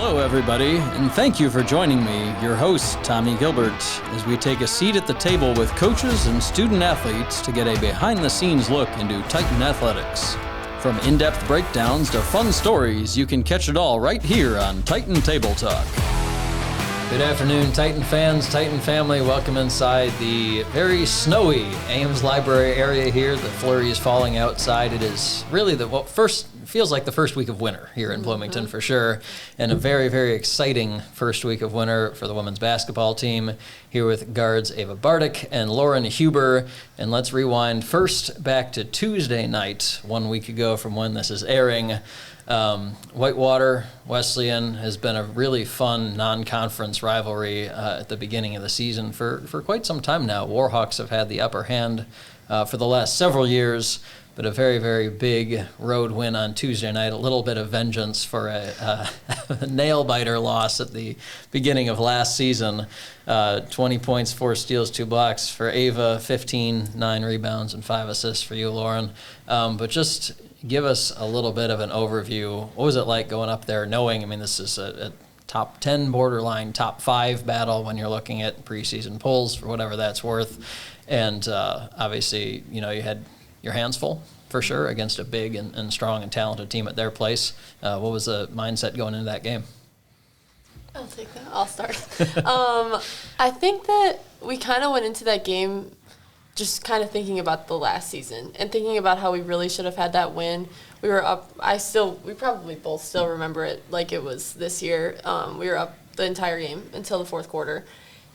Hello, everybody, and thank you for joining me, your host, Tommy Gilbert, as we take a seat at the table with coaches and student athletes to get a behind-the-scenes look into Titan athletics. From in-depth breakdowns to fun stories, you can catch it all right here on Titan Table Talk. Good afternoon, Titan fans, Titan family. Welcome inside the very snowy Ames Library area here. The flurry is falling outside. It is really feels like the first week of winter here in Bloomington for sure, and a very, very exciting first week of winter for the women's basketball team. Here with guards Ava Bardic and Lauren Huber. And let's rewind first back to Tuesday night, 1 week ago from when this is airing. Whitewater Wesleyan has been a really fun non-conference rivalry at the beginning of the season for quite some time now. Warhawks have had the upper hand for the last several years, but a very, very big road win on Tuesday night, a little bit of vengeance for a nail-biter loss at the beginning of last season. 20 points, 4 steals, 2 blocks for Ava, 15, 9 rebounds, and 5 assists for you, Lauren. But just give us a little bit of an overview. What was it like going up there knowing, this is a top 10 borderline, top 5 battle when you're looking at preseason polls for whatever that's worth. And obviously, you had your hands full for sure against a big and strong and talented team at their place. What was the mindset going into that game? I'll take that. I'll start. I think that we kind of went into that game just kind of thinking about the last season and thinking about how we really should have had that win. We were up. We probably both still remember it like it was this year. We were up the entire game until the fourth quarter.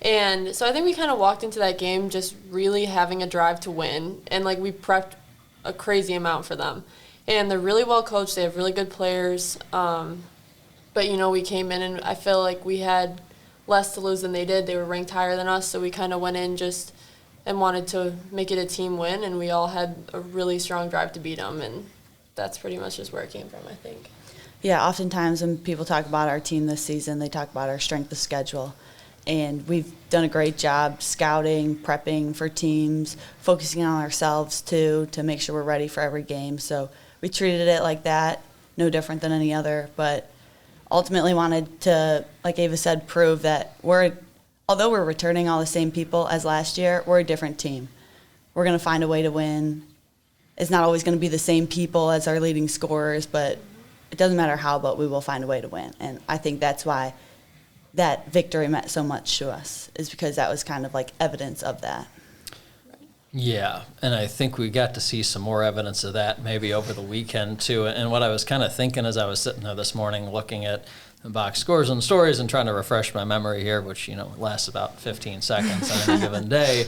And so I think we kind of walked into that game just really having a drive to win. And, we prepped a crazy amount for them. And they're really well coached. They have really good players. But, we came in and I feel like we had less to lose than they did. They were ranked higher than us, so we kind of went in just and wanted to make it a team win. And we all had a really strong drive to beat them. And that's pretty much just where it came from, I think. Yeah, oftentimes when people talk about our team this season, they talk about our strength of schedule. And we've done a great job scouting, prepping for teams, focusing on ourselves, too, to make sure we're ready for every game. So we treated it like that, no different than any other. But ultimately wanted to, like Ava said, prove that although we're returning all the same people as last year, we're a different team. We're going to find a way to win. It's not always going to be the same people as our leading scorers, but it doesn't matter how, but we will find a way to win. And I think that's why that victory meant so much to us, is because that was kind of like evidence of that. Yeah, and I think we got to see some more evidence of that maybe over the weekend too. And what I was kind of thinking as I was sitting there this morning looking at the box scores and stories and trying to refresh my memory here, which lasts about 15 seconds on any given day,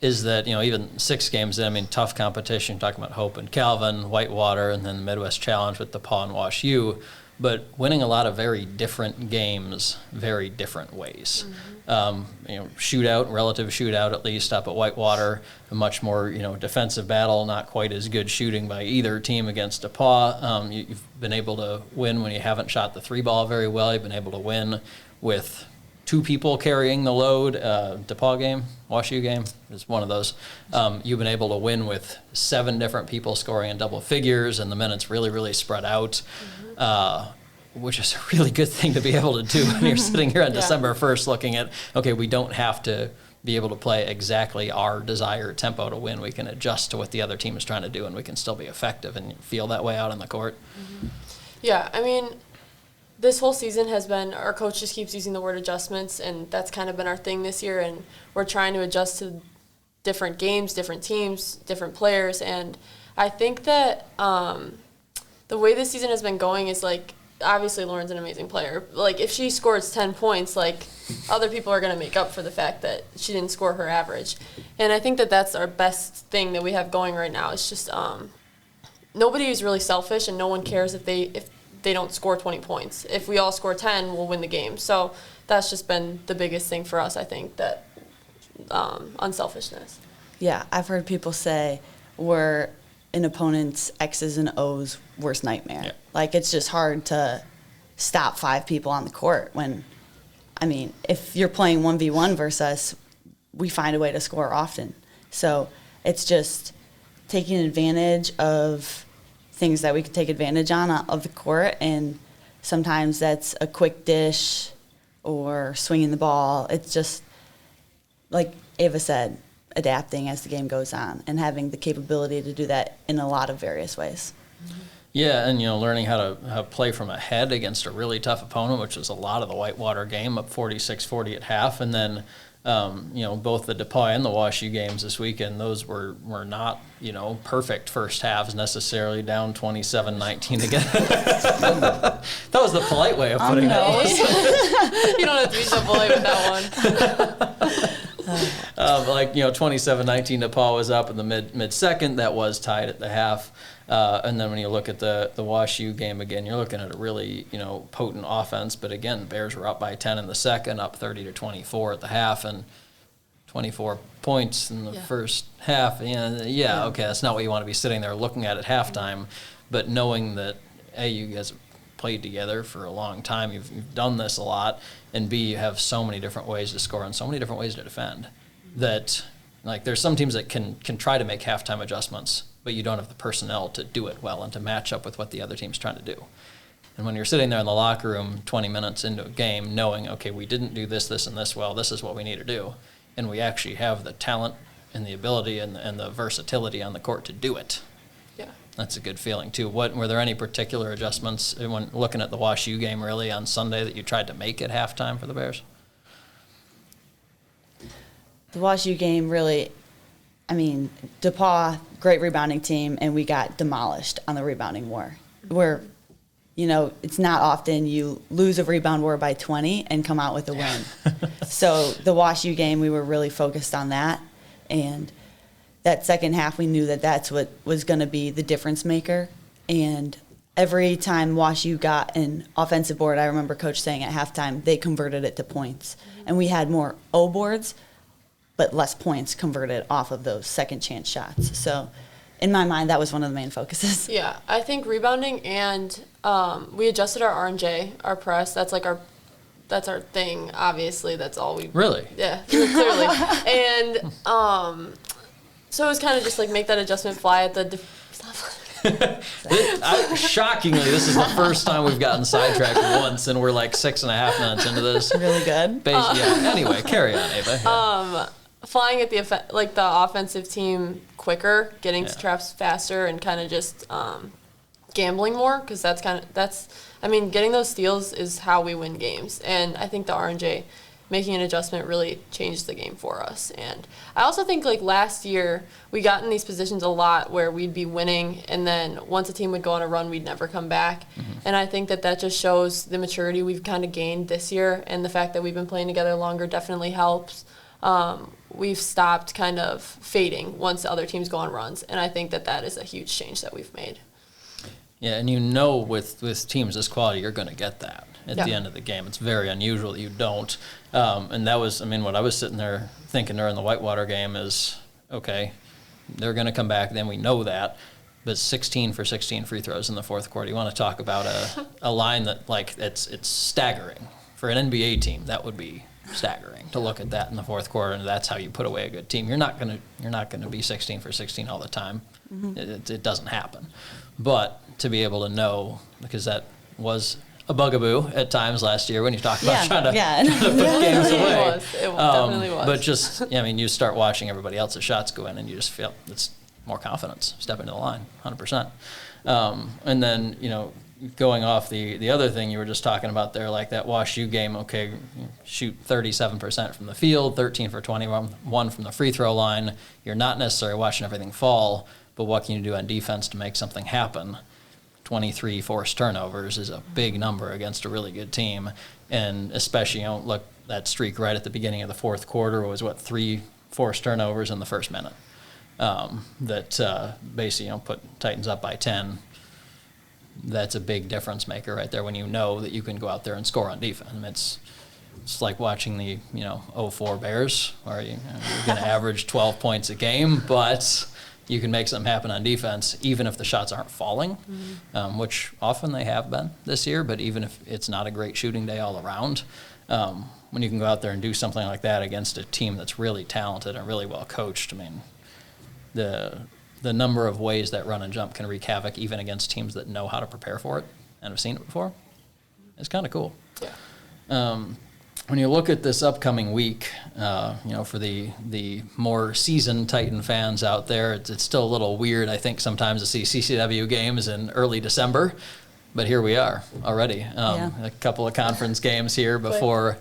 is that even 6 games in, tough competition, talking about Hope and Calvin, Whitewater, and then the Midwest Challenge with DePaul and Wash U. But winning a lot of very different games, very different ways. Relative shootout at least up at Whitewater, a much more defensive battle, not quite as good shooting by either team against DePaul. You've been able to win when you haven't shot the 3-ball very well. You've been able to win with 2 people carrying the load. DePaul game, Wash U game is one of those. You've been able to win with 7 different people scoring in double figures, and the minutes really, really spread out. Which is a really good thing to be able to do when you're sitting here on December 1st looking at, okay, we don't have to be able to play exactly our desired tempo to win. We can adjust to what the other team is trying to do, and we can still be effective and feel that way out on the court. Mm-hmm. Yeah, this whole season has been, our coach just keeps using the word adjustments, and that's kind of been our thing this year, and we're trying to adjust to different games, different teams, different players, and I think that the way this season has been going is obviously Lauren's an amazing player. If she scores 10 points, other people are going to make up for the fact that she didn't score her average. And I think that that's our best thing that we have going right now. It's just nobody is really selfish, and no one cares if they don't score 20 points. If we all score 10, we'll win the game. So that's just been the biggest thing for us, I think, that unselfishness. Yeah, I've heard people say we're an opponent's X's and O's worst nightmare. Yeah. It's just hard to stop 5 people on the court when, if you're playing 1v1 versus us, we find a way to score often. So it's just taking advantage of things that we could take advantage of the court and Sometimes that's a quick dish or swinging the ball. It's just, like Ava said, adapting as the game goes on and having the capability to do that in a lot of various ways. Yeah, and learning how to play from ahead against a really tough opponent, which is a lot of the Whitewater game, up 46-40 at half, and then both the DePauw and the WashU games this weekend, those were not perfect first halves necessarily, down 27-19 again. That was the polite way of putting it. You don't have to be so polite with that one. 27-19, DePauw was up in the mid-second. That was tied at the half. And then when you look at the WashU game again, you're looking at a really, potent offense. But again, the Bears were up by 10 in the second, up 30-24 at the half, and 24 points in the first half. Okay, that's not what you want to be sitting there looking at halftime. But knowing that, A, you guys have played together for a long time, you've done this a lot, and B, you have so many different ways to score and so many different ways to defend that, there's some teams that can try to make halftime adjustments, but you don't have the personnel to do it well and to match up with what the other team's trying to do. And when you're sitting there in the locker room 20 minutes into a game knowing, okay, we didn't do this, and this well, this is what we need to do, and we actually have the talent and the ability and the versatility on the court to do it. Yeah. That's a good feeling, too. Were there any particular adjustments when looking at the WashU game really on Sunday that you tried to make at halftime for the Bears? The WashU game really, DePauw, great rebounding team, and we got demolished on the rebounding war. Where, it's not often you lose a rebound war by 20 and come out with a win. So the WashU game, we were really focused on that. And that second half, we knew that that's what was going to be the difference maker. And every time WashU got an offensive board, I remember Coach saying at halftime, they converted it to points. And we had more O boards, but less points converted off of those second chance shots. So in my mind, that was one of the main focuses. Yeah, I think rebounding, and we adjusted our R&J, our press. That's our thing, obviously. That's all we... Really? Yeah, clearly. And so it was kind of just make that adjustment fly at the... Shockingly, this is the first time we've gotten sidetracked once, and we're 6.5 minutes into this. Really good. Anyway, carry on, Ava. Yeah. Flying at the offensive team quicker, getting to traps faster, and kind of just gambling more, because getting those steals is how we win games. And I think the R&J making an adjustment really changed the game for us. And I also think last year we got in these positions a lot where we'd be winning, and then once a team would go on a run, we'd never come back. Mm-hmm. And I think that just shows the maturity we've kind of gained this year, and the fact that we've been playing together longer definitely helps. We've stopped kind of fading once other teams go on runs, and I think that is a huge change that we've made. Yeah, and with teams this quality, you're going to get that at the end of the game. It's very unusual that you don't. And that was, what I was sitting there thinking during the Whitewater game is, okay, they're going to come back, then we know that, but 16 for 16 free throws in the fourth quarter. You want to talk about a line that, it's staggering. For an NBA team, that would be staggering to look at that in the fourth quarter, and that's how you put away a good team. You're not going to be 16 for 16 all the time. Mm-hmm. It doesn't happen. But to be able to know, because that was a bugaboo at times last year when you talk about trying to put games away. It definitely was. But just, you start watching everybody else's shots go in, and you just feel it's more confidence stepping to the line, 100%. And then, going off the other thing you were just talking about there, that WashU game, okay, shoot 37% from the field, 13 for 21 from the free throw line. You're not necessarily watching everything fall, but what can you do on defense to make something happen? 23 forced turnovers is a big number against a really good team. And especially, look, that streak right at the beginning of the fourth quarter was, 3 forced turnovers in the first minute. That basically, put Titans up by 10. That's a big difference maker right there when you know that you can go out there and score on defense. It's like watching the 04 Bears, where you're going to average 12 points a game, but you can make something happen on defense even if the shots aren't falling, which often they have been this year. But even if it's not a great shooting day all around, when you can go out there and do something like that against a team that's really talented and really well coached, the number of ways that run and jump can wreak havoc even against teams that know how to prepare for it and have seen it before. It's kind of cool. Yeah. When you look at this upcoming week, for the more seasoned Titan fans out there, it's still a little weird, I think, sometimes to see CCW games in early December. But here we are already. A couple of conference games here before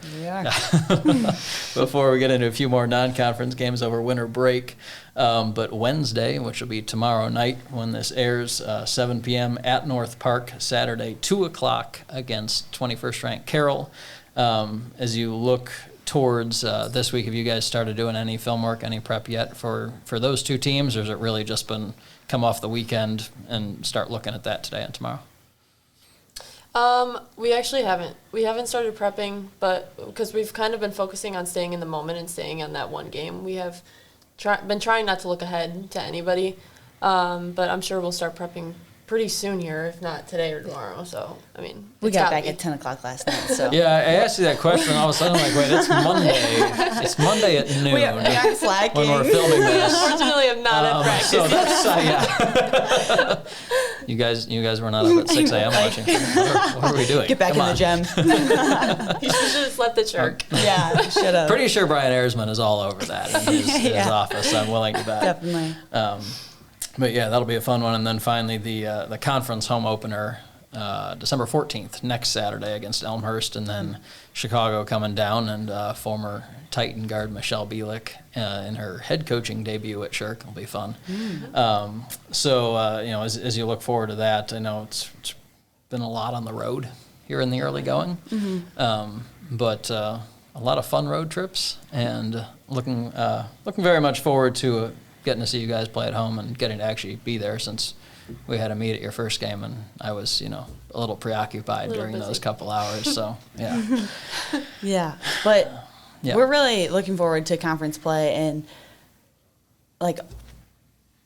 before we get into a few more non-conference games over winter break. But Wednesday, which will be tomorrow night when this airs, 7 p.m. at North Park. Saturday, 2 o'clock against 21st ranked Carroll. As you look towards this week, have you guys started doing any film work, any prep yet for those two teams, or has it really just been come off the weekend and start looking at that today and tomorrow? We actually haven't. We haven't started prepping, but because we've kind of been focusing on staying in the moment and staying on that one game. We have been trying not to look ahead to anybody, but I'm sure we'll start prepping pretty soon here, if not today or tomorrow. So, I mean, we got back at 10 o'clock last night. So yeah, I asked you that question, and all of a sudden I'm like, wait, it's Monday. It's Monday at noon. We are slacking. When we're filming this. Unfortunately, I'm not at practice. So that's, yeah. You guys were not up at 6 a.m. watching. What are we doing? Get back Come in on. the gym. You should have slept at Shirk. Yeah, should have. Pretty sure Brian Ayersman is all over that in his office. I'm willing to bet. Definitely. But yeah, that'll be a fun one. And then finally, the conference home opener, December 14th, next Saturday against Elmhurst, and then Chicago coming down, and former Titan guard Michelle Bielik in her head coaching debut at Shirk will be fun. As you look forward to that, I know it's been a lot on the road here in the early going, but a lot of fun road trips, and looking very much forward to getting to see you guys play at home and getting to actually be there, since we had a meet at your first game and I was, a little preoccupied during those couple hours. So, yeah. Yeah. But we're really looking forward to conference play, and like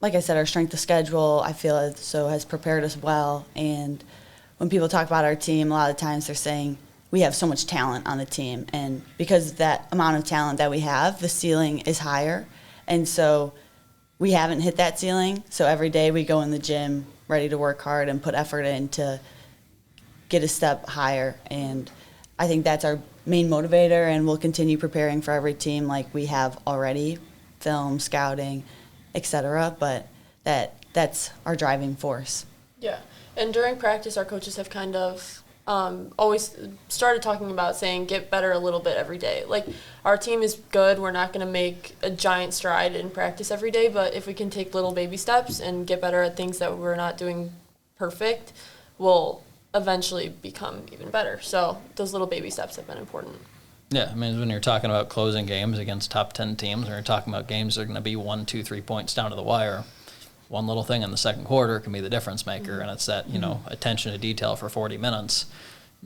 I said, our strength of schedule, I feel as so has prepared us well. And when people talk about our team, a lot of times they're saying we have so much talent on the team, and because of that amount of talent that we have, the ceiling is higher. And so we haven't hit that ceiling, so every day we go in the gym ready to work hard and put effort in to get a step higher. And I think that's our main motivator, and we'll continue preparing for every team like we have already, film, scouting, etc. But that's our driving force. Yeah, and during practice, our coaches have kind of always started talking about saying get better a little bit every day. Like, our team is good. We're not going to make a giant stride in practice every day, but if we can take little baby steps and get better at things that we're not doing perfect, we'll eventually become even better. So those little baby steps have been important. Yeah, I mean, when you're talking about closing games against top 10 teams, when you're talking about games that are going to be 1, 2, 3 points down to the wire, one little thing in the second quarter can be the difference maker, and it's that, attention to detail for 40 minutes.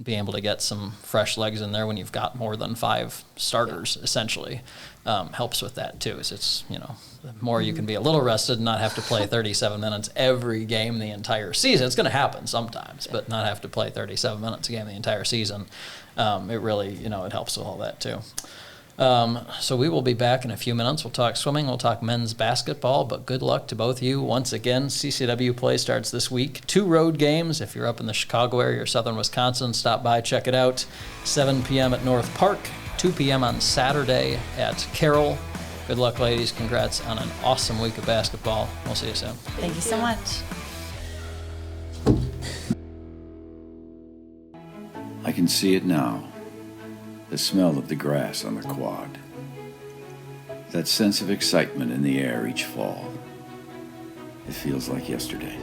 Being able to get some fresh legs in there when you've got more than 5 starters, essentially, helps with that too. So it's, the more you can be a little rested and not have to play 37 minutes every game the entire season. It's going to happen sometimes, but not have to play 37 minutes a game the entire season. It really, it helps with all that too. So we will be back in a few minutes. We'll talk swimming, we'll talk men's basketball, but good luck to both of you. Once again, CCW play starts this week. 2 road games. If you're up in the Chicago area or southern Wisconsin, stop by, check it out. 7 p.m. at North Park, 2 p.m. on Saturday at Carroll. Good luck, ladies. Congrats on an awesome week of basketball. We'll see you soon. Thank you so much. I can see it now. The smell of the grass on the quad. That sense of excitement in the air each fall. It feels like yesterday.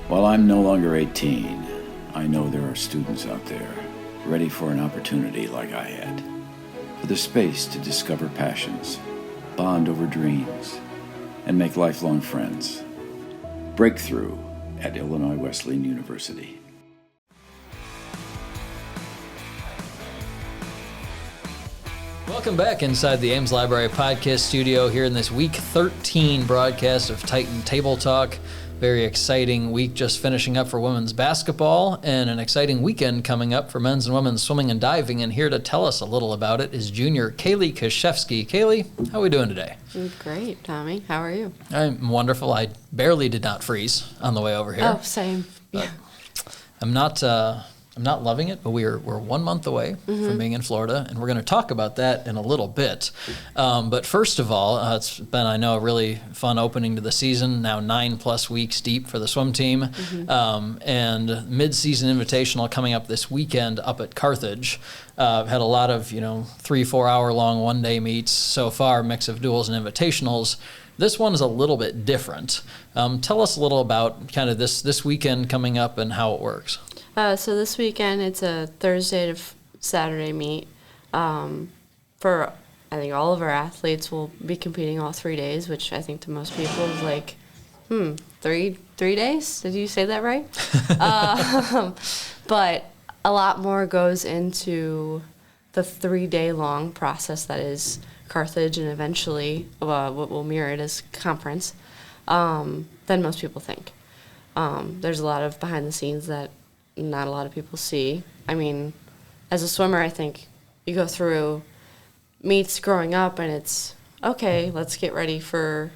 While I'm no longer 18, I know there are students out there ready for an opportunity like I had. For the space to discover passions, bond over dreams, and make lifelong friends. Breakthrough at Illinois Wesleyan University. Welcome back inside the Ames Library podcast studio here in this week 13 broadcast of Titan Table Talk. Very exciting week just finishing up for women's basketball, and an exciting weekend coming up for men's and women's swimming and diving. And here to tell us a little about it is junior Kayleigh Kuschewski. Kayleigh, how are we doing today? Great, Tommy. How are you? I'm wonderful. I barely did not freeze on the way over here. Oh, same. Yeah. I'm I'm not loving it, but we're 1 month away from being in Florida, and we're going to talk about that in a little bit. But first of all, it's been, I know, a really fun opening to the season, now 9+ weeks deep for the swim team, and mid-season invitational coming up this weekend up at Carthage. Had a lot of, 3-4 hour long one-day meets so far, mix of duals and invitationals. This one is a little bit different. Tell us a little about kind of this weekend coming up and how it works. So this weekend, it's a Thursday to Saturday meet. For, I think, all of our athletes will be competing all 3 days, which I think to most people is like, three days? Did you say that right? But a lot more goes into the 3-day long process that is Carthage and eventually what will mirror it as conference than most people think. There's a lot of behind the scenes that not a lot of people see. I mean, as a swimmer, I think you go through meets growing up and it's, okay, let's get ready for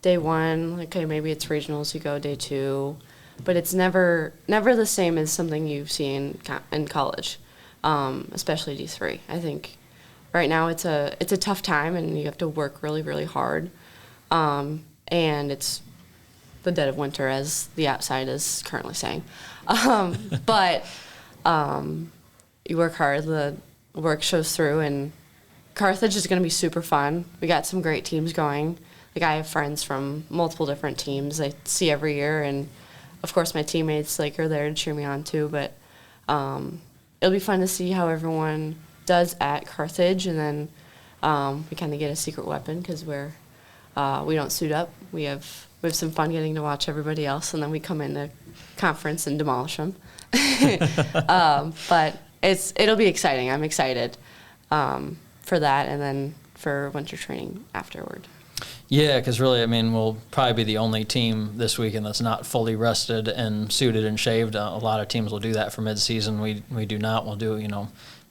day one. Okay, maybe it's regionals, you go day two. But it's never the same as something you see in college, especially D3. I think right now it's a tough time and you have to work really, really hard. And it's the dead of winter, as the outside is currently saying. But you work hard, the work shows through, and Carthage is going to be super fun. We got some great teams going. Like, I have friends from multiple different teams I see every year, and of course my teammates are there to cheer me on too. But it'll be fun to see how everyone does at Carthage, and then we kind of get a secret weapon because we don't suit up. We have some fun getting to watch everybody else, and then we come into conference and demolish them. But it'll be exciting. I'm excited for that, and then for winter training afterward. Yeah, because really, I mean, we'll probably be the only team this weekend that's not fully rested and suited and shaved. A lot of teams will do that for mid-season. We do not. We'll do,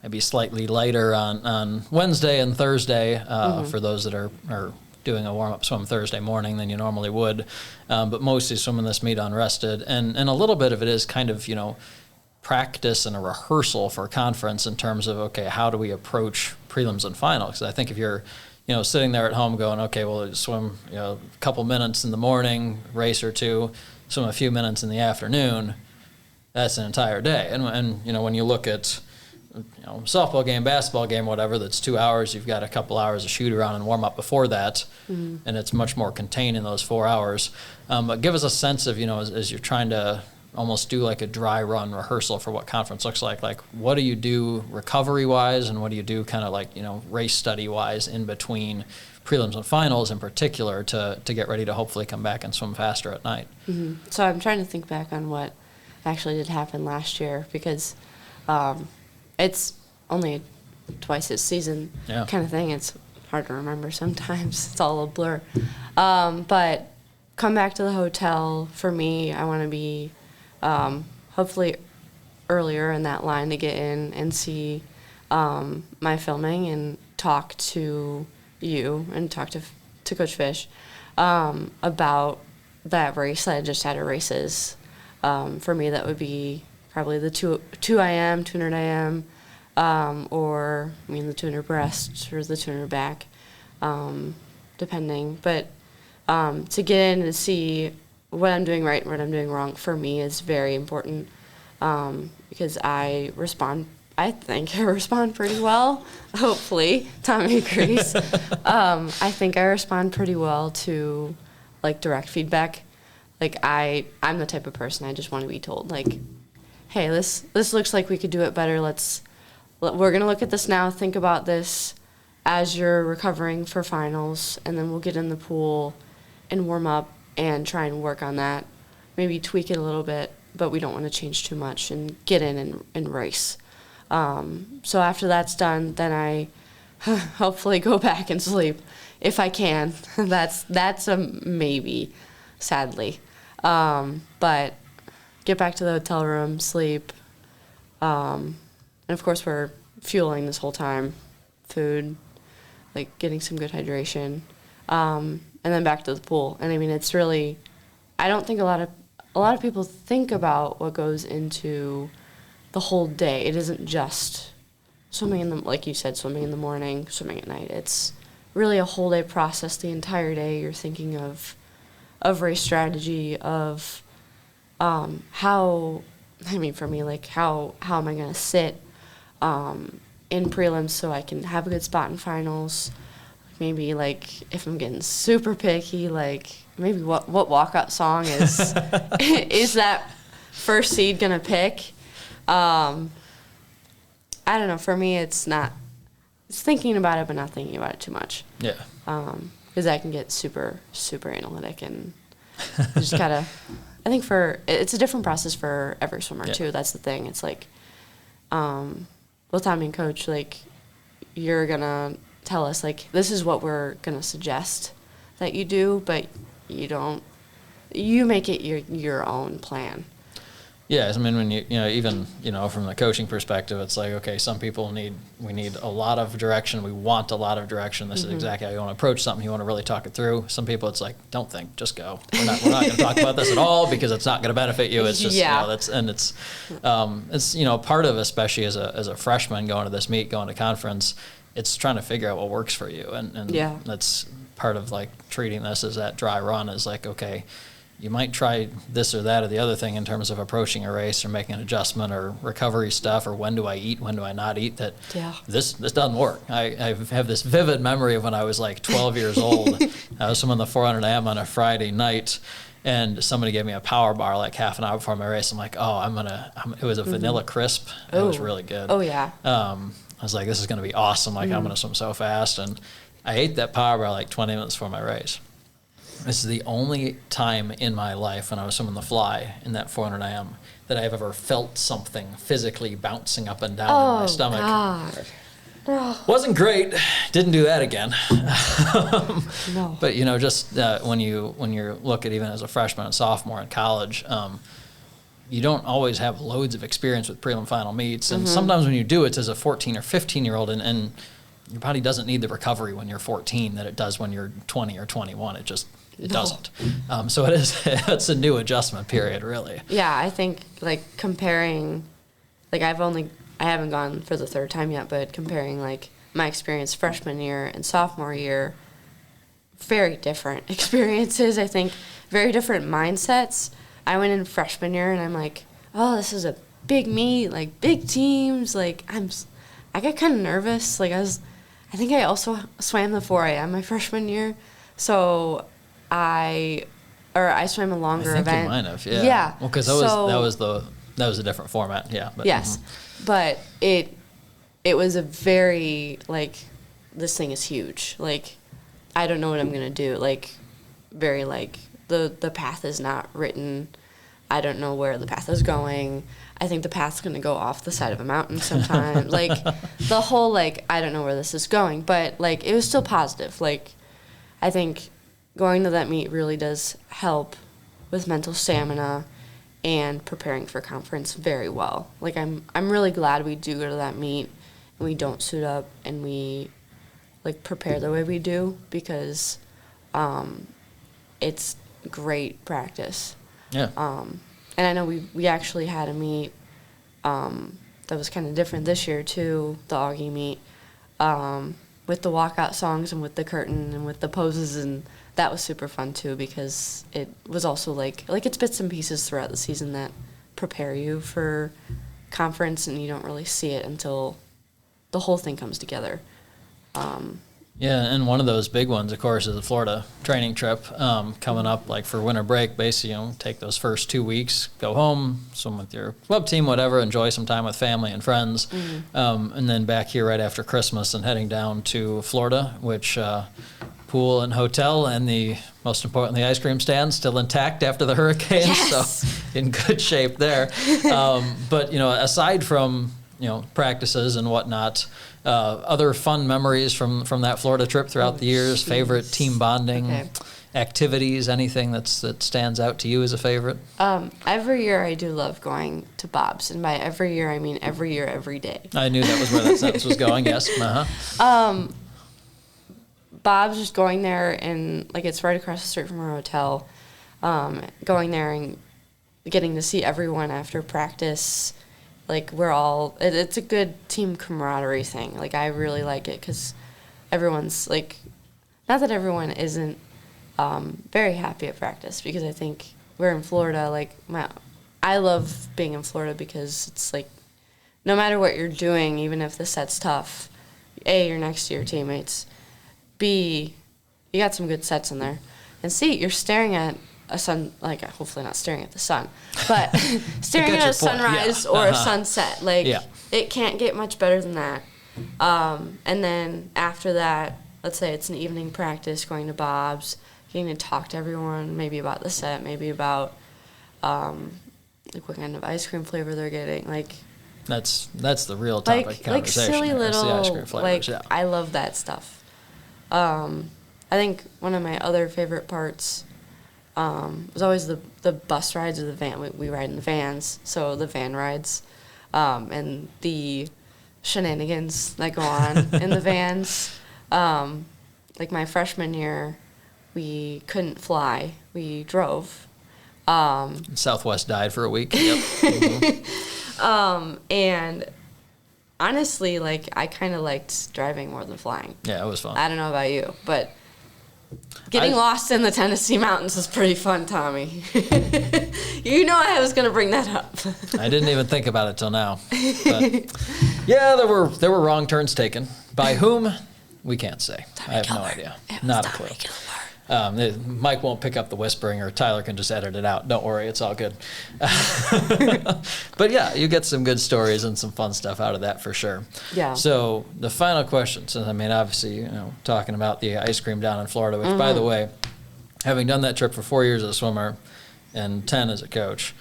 maybe slightly lighter on Wednesday and Thursday for those that are doing a warm-up swim Thursday morning than you normally would. But mostly swimming this meet unrested. And a little bit of it is kind of, practice and a rehearsal for conference in terms of, okay, how do we approach prelims and finals? Because I think if you're sitting there at home going, okay, well, swim, a couple minutes in the morning, race or two, swim a few minutes in the afternoon, that's an entire day. And when you look at, softball game, basketball game, whatever, that's 2 hours, you've got a couple hours of shoot around and warm up before that, and it's much more contained in those 4 hours. But give us a sense of, as you're trying to almost do like a dry run rehearsal for what conference looks like what do you do recovery-wise, and what do you do kind of race study-wise in between prelims and finals in particular to get ready to hopefully come back and swim faster at night? So I'm trying to think back on what actually did happen last year, because it's only twice this season kind of thing. It's hard to remember sometimes. It's all a blur. But come back to the hotel, for me, I want to be hopefully earlier in that line to get in and see my filming and talk to you and talk to Coach Fish about that race that I just had at races. For me, that would be probably the 2 IM, 200 IM, or the 200 breast or the 200 back, depending. But to get in and see what I'm doing right and what I'm doing wrong, for me, is very important, because I think I respond pretty well. Hopefully, Tommy agrees. I think I respond pretty well to direct feedback. I'm the type of person I just want to be told, hey, this looks like we could do it better. We're gonna look at this now. Think about this as you're recovering for finals, and then we'll get in the pool and warm up and try and work on that. Maybe tweak it a little bit, but we don't want to change too much, and get in and race. So after that's done, then I hopefully go back and sleep if I can. That's a maybe, sadly. But get back to the hotel room, sleep. And of course we're fueling this whole time, food, getting some good hydration, and then back to the pool. And it's really, I don't think a lot of people think about what goes into the whole day. It isn't just swimming like you said, swimming in the morning, swimming at night. It's really a whole day process. The entire day you're thinking of race strategy, of how, I mean, for me, like how am I going to sit in prelims so I can have a good spot in finals. Maybe, like, if I'm getting super picky, like, maybe what walkout song is is that first seed going to pick? I don't know. For me, it's thinking about it, but not thinking about it too much. Yeah. Because I can get super, super analytic, and you just gotta, I think it's a different process for every swimmer, too. That's the thing. It's like, with Tommy and Coach, like, you're going to tell us, like, this is what we're going to suggest that you do, but you make it your own plan. Yeah, I mean, when even from the coaching perspective, it's like, okay, some people we need a lot of direction. We want a lot of direction. This is exactly how you want to approach something. You want to really talk it through. Some people, it's like, don't think, just go. We're not going to talk about this at all because it's not going to benefit you. It's just, it's part of, especially as a freshman going to this meet, going to conference, it's trying to figure out what works for you. And that's part of, like, treating this as that dry run is like, okay, you might try this or that or the other thing in terms of approaching a race or making an adjustment or recovery stuff or when do I eat, when do I not eat, that this doesn't work. I have this vivid memory of when I was like 12 years old. I was swimming the 400 AM on a Friday night, and somebody gave me a power bar like half an hour before my race. I'm like, it was a vanilla crisp. It was really good. Oh, yeah. I was like, this is going to be awesome. Like, I'm going to swim so fast. And I ate that power bar like 20 minutes before my race. This is the only time in my life when I was swimming the fly in that 400 AM that I've ever felt something physically bouncing up and down in my stomach. God. Wasn't great. Didn't do that again. No. But just when you look at even as a freshman and sophomore in college, you don't always have loads of experience with prelim final meets, and sometimes when you do, it's as a 14 or 15-year-old, and your body doesn't need the recovery when you're 14 that it does when you're 20 or 21. It doesn't. So it's a new adjustment period, really. Yeah, I think, like, comparing, like, I haven't gone for the third time yet, but comparing, like, my experience freshman year and sophomore year, very different experiences, I think, very different mindsets. I went in freshman year, and I'm like, oh, this is a big meet, like, big teams, like, I got kind of nervous. Like, I think I also swam the 4 AM my freshman year, so I swam a longer event. I think you might have, yeah. Yeah. Well, because that was a different format, yeah. But, yes, but it was a very, like, this thing is huge. Like, I don't know what I'm gonna do. Like, very, like, the path is not written. I don't know where the path is going. I think the path's going to go off the side of a mountain sometime. Like, the whole, like, I don't know where this is going. But, like, it was still positive. Like, I think going to that meet really does help with mental stamina and preparing for conference very well. Like, I'm really glad we do go to that meet and we don't suit up and we, like, prepare the way we do because it's great practice. Yeah. And I know we actually had a meet that was kind of different this year too, the Augie meet, with the walkout songs and with the curtain and with the poses, and that was super fun too because it was also like it's bits and pieces throughout the season that prepare you for conference, and you don't really see it until the whole thing comes together. Yeah, and one of those big ones, of course, is the Florida training trip coming up, like for winter break. Basically, take those first 2 weeks, go home, swim with your club team, whatever, enjoy some time with family and friends, and then back here right after Christmas and heading down to Florida, which pool and hotel and most importantly, ice cream stand still intact after the hurricane, so in good shape there. But, aside from, practices and whatnot, other fun memories from that Florida trip throughout the years, favorite team bonding activities, anything that stands out to you as a favorite? Every year I do love going to Bob's, and by every year I mean every year, every day. I knew that was where that sentence was going, yes. Bob's, just going there, and, like, it's right across the street from our hotel, going there and getting to see everyone after practice like we're all, it's a good team camaraderie thing. Like I really like it because everyone's like, not that everyone isn't very happy at practice, because I think we're in Florida. Like I love being in Florida because it's like, no matter what you're doing, even if the set's tough, A, you're next to your teammates. B, you got some good sets in there. And C, you're staring at a sun, like hopefully not staring at the sun, but staring at a sunrise or a sunset. Like it can't get much better than that. And then after that, let's say it's an evening practice, going to Bob's, getting to talk to everyone, maybe about the set, maybe about like what kind of ice cream flavor they're getting. Like that's the real topic of conversation. Like silly little, the ice cream flavors, like I love that stuff. I think one of my other favorite parts was always the bus rides or the van. We ride in the vans, so the van rides, and the shenanigans that go on in the vans. Like my freshman year, we couldn't fly. We drove. Southwest died for a week. Yep. And honestly, like I kind of liked driving more than flying. Yeah, it was fun. I don't know about you, but getting lost in the Tennessee mountains was pretty fun, Tommy. You know I was going to bring that up. I didn't even think about it till now. But yeah, there were wrong turns taken. By whom? We can't say. I have no idea. Not a clue. Mike won't pick up the whispering, or Tyler can just edit it out. Don't worry, it's all good. But yeah, you get some good stories and some fun stuff out of that for sure. Yeah. So the final question, so I mean, obviously, talking about the ice cream down in Florida, which by the way, having done that trip for 4 years as a swimmer and 10 as a coach,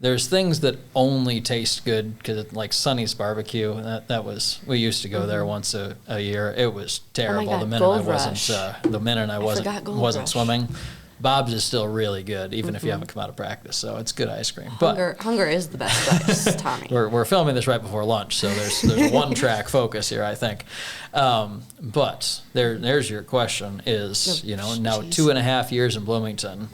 there's things that only taste good because, like Sonny's barbecue, that was, we used to go there once a year. It was terrible. God, the minute I wasn't swimming. Bob's is still really good, even if you haven't come out of practice. So it's good ice cream. Hunger is the best ice, Tommy. We're filming this right before lunch, so there's one track focus here, I think. But there's your question: is now 2.5 years in Bloomington.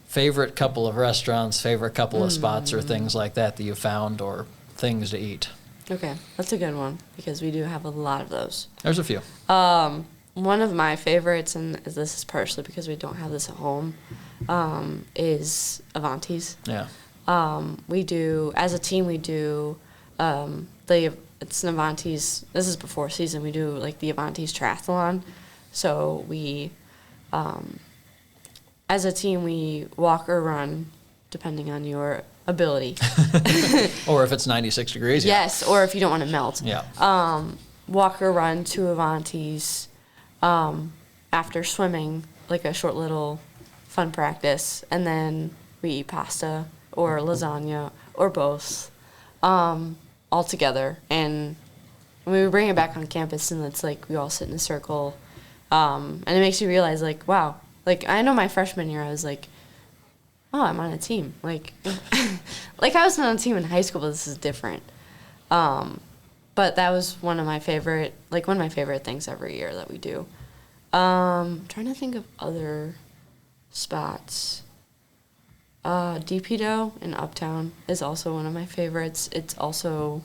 Favorite couple of restaurants, favorite couple of spots or things like that you found, or things to eat? Okay, that's a good one because we do have a lot of those. There's a few. One of my favorites, and this is partially because we don't have this at home, is Avanti's. Yeah. We do, as a team, we do it's an Avanti's. This is before season. We do like the Avanti's triathlon. So we, as a team, we walk or run, depending on your ability. Or if it's 96 degrees. Yes, or if you don't want to melt. Yeah. Walk or run to Avanti's after swimming, like a short little fun practice, and then we eat pasta or lasagna or both all together. And we bring it back on campus, and it's like we all sit in a circle, and it makes you realize, like, wow. Like, I know my freshman year, I was like, oh, I'm on a team. Like, like I was on a team in high school, but this is different. But that was one of my favorite things every year that we do. I'm trying to think of other spots. DPDO in Uptown is also one of my favorites. It's also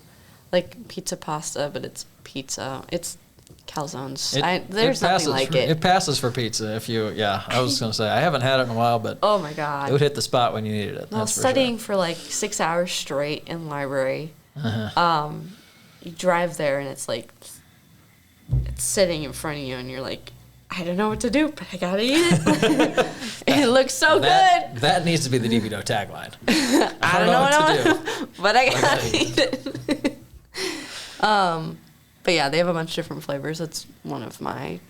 like pizza pasta, but it's pizza. It's calzones. There's nothing like it. It passes for pizza. I was going to say, I haven't had it in a while, but oh my God, it would hit the spot when you needed it. Well, studying for like 6 hours straight in the library, you drive there and it's like, it's sitting in front of you and you're like, I don't know what to do, but I gotta eat it. It looks so good. That needs to be the DPDO tagline. I don't know what to do, but I gotta eat it. But yeah, they have a bunch of different flavors. It's one of my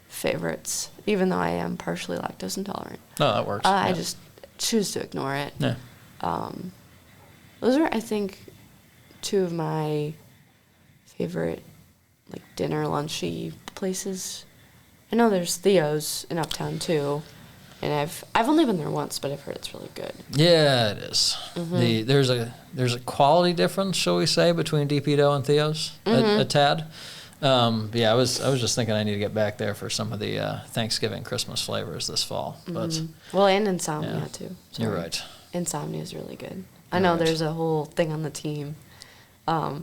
favorites, even though I am partially lactose intolerant. No, that works. I just choose to ignore it. Yeah. Those are, I think, two of my favorite, like, dinner, lunchy places. I know there's Theo's in Uptown too, and I've only been there once, but I've heard it's really good. Yeah, it is. There's a quality difference, shall we say, between DPDO and Theo's a tad. But yeah, I was just thinking I need to get back there for some of the Thanksgiving, Christmas flavors this fall. But well, and Insomnia too. You're right. Insomnia is really good. I know Right. there's a whole thing on the team, not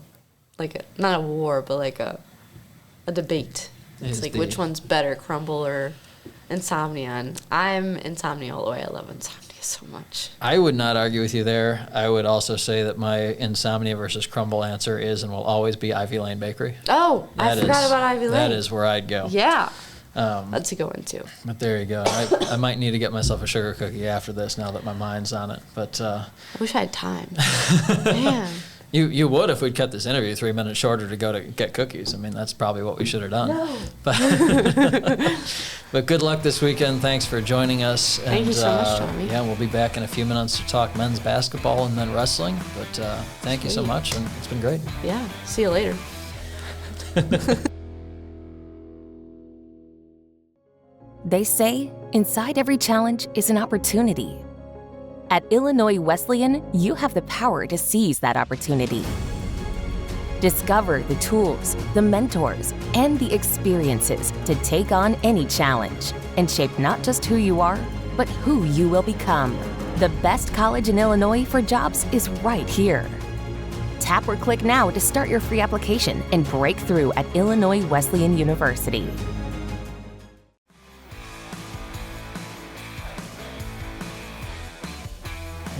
a war, but like a debate. It's like which one's better, Crumble or Insomnia? And I'm Insomnia all the way. I love Insomnia so much. I would not argue with you there. I would also say that my Insomnia versus Crumble answer is and will always be Ivy Lane Bakery. Oh, I forgot about Ivy Lane. That is where I'd go. Yeah. That's a good one, too. But there you go. I might need to get myself a sugar cookie after this now that my mind's on it. But I wish I had time. Man. You would if we'd cut this interview 3 minutes shorter to go to get cookies. I mean, that's probably what we should have done. No. But good luck this weekend. Thanks for joining us. Thank you so much, Tommy. Yeah, we'll be back in a few minutes to talk men's basketball and then wrestling. But thank you so much, and it's been great. Yeah. See you later. They say inside every challenge is an opportunity. At Illinois Wesleyan, you have the power to seize that opportunity. Discover the tools, the mentors, and the experiences to take on any challenge and shape not just who you are, but who you will become. The best college in Illinois for jobs is right here. Tap or click now to start your free application and break through at Illinois Wesleyan University.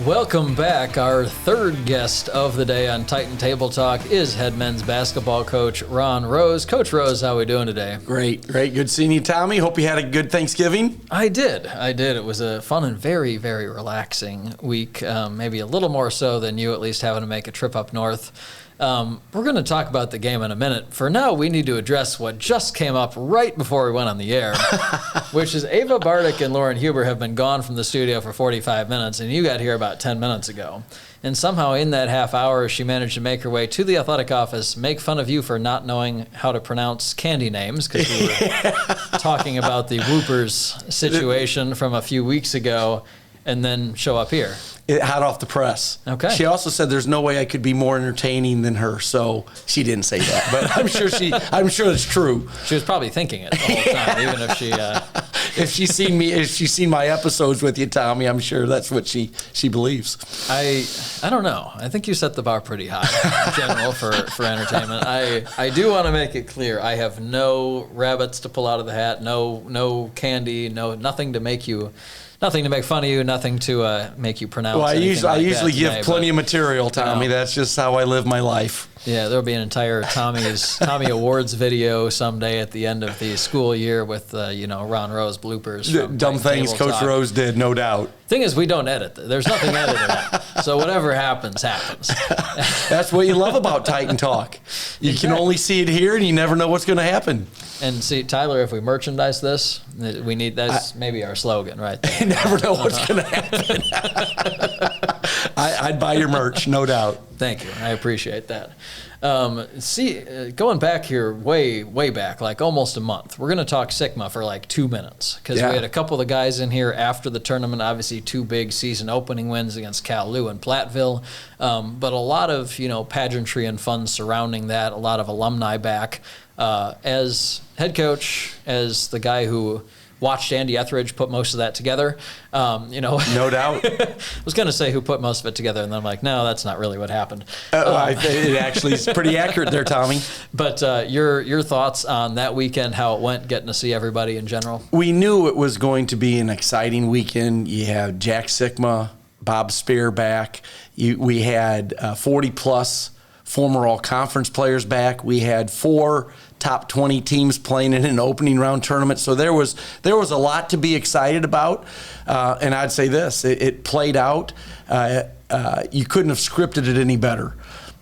Welcome back. Our third guest of the day on Titan Table Talk is head men's basketball coach Ron Rose. Coach Rose, how are we doing today? Great. Good seeing you, Tommy. Hope you had a good Thanksgiving. I did. It was a fun and very, very relaxing week. Maybe a little more so than you, at least having to make a trip up north. We're going to talk about the game in a minute. For now, we need to address what just came up right before we went on the air, which is Ava Bardic and Lauren Huber have been gone from the studio for 45 minutes, and you got here about 10 minutes ago. And somehow in that half hour, she managed to make her way to the athletic office, make fun of you for not knowing how to pronounce candy names, because we were talking about the Whoopers situation from a few weeks ago, and then show up here. Hot off the press. Okay. She also said there's no way I could be more entertaining than her, so she didn't say that. But I'm sure it's true. She was probably thinking it the whole time, even if she... If she's seen my episodes with you, Tommy, I'm sure that's what she believes. I don't know. I think you set the bar pretty high in general for entertainment. I do want to make it clear. I have no rabbits to pull out of the hat, no candy, nothing to make fun of you, nothing to make you pronounce. Well, I anything usually that give today, plenty of material, Tommy. No. That's just how I live my life. Yeah, there'll be an entire Tommy Awards video someday at the end of the school year with Ron Rose bloopers. From Dumb things Table Coach Talk. Rose did, no doubt. Thing is, we don't edit. There's nothing edited out. So whatever happens. That's what you love about Titan Talk. You can only see it here, and you never know what's going to happen. And see, Tyler, if we merchandise this, we need that's maybe our slogan, right there. You never know what's going to happen. I'd buy your merch, no doubt. Thank you. I appreciate that. Going back here way back, like almost a month, we're going to talk Sigma for like 2 minutes because we had a couple of the guys in here after the tournament, obviously 2 big season opening wins against Cal Lu and Platteville, but a lot of, pageantry and fun surrounding that, a lot of alumni back. As head coach, as the guy who watched Andy Etheridge put most of that together. No doubt. I was going to say who put most of it together, and then I'm like, no, that's not really what happened. It actually is pretty accurate there, Tommy. But your thoughts on that weekend, how it went, getting to see everybody in general? We knew it was going to be an exciting weekend. You have Jack Sikma, Bob Spear back. We had 40-plus former all-conference players back. We had 4 top 20 teams playing in an opening round tournament. So there was a lot to be excited about. And I'd say this, it played out. You couldn't have scripted it any better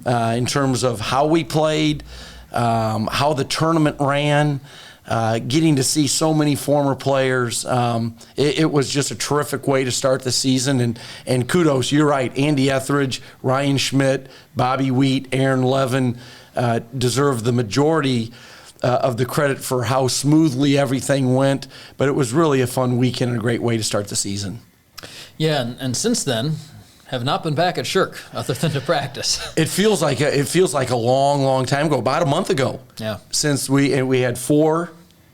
in terms of how we played, how the tournament ran, getting to see so many former players. It was just a terrific way to start the season. And kudos, you're right, Andy Etheridge, Ryan Schmidt, Bobby Wheat, Aaron Levin deserve the majority of the credit for how smoothly everything went. But it was really a fun weekend and a great way to start the season. Yeah, and since then, have not been back at Shirk other than to practice. It feels like a long time ago, about a month ago. Yeah. Since we had 4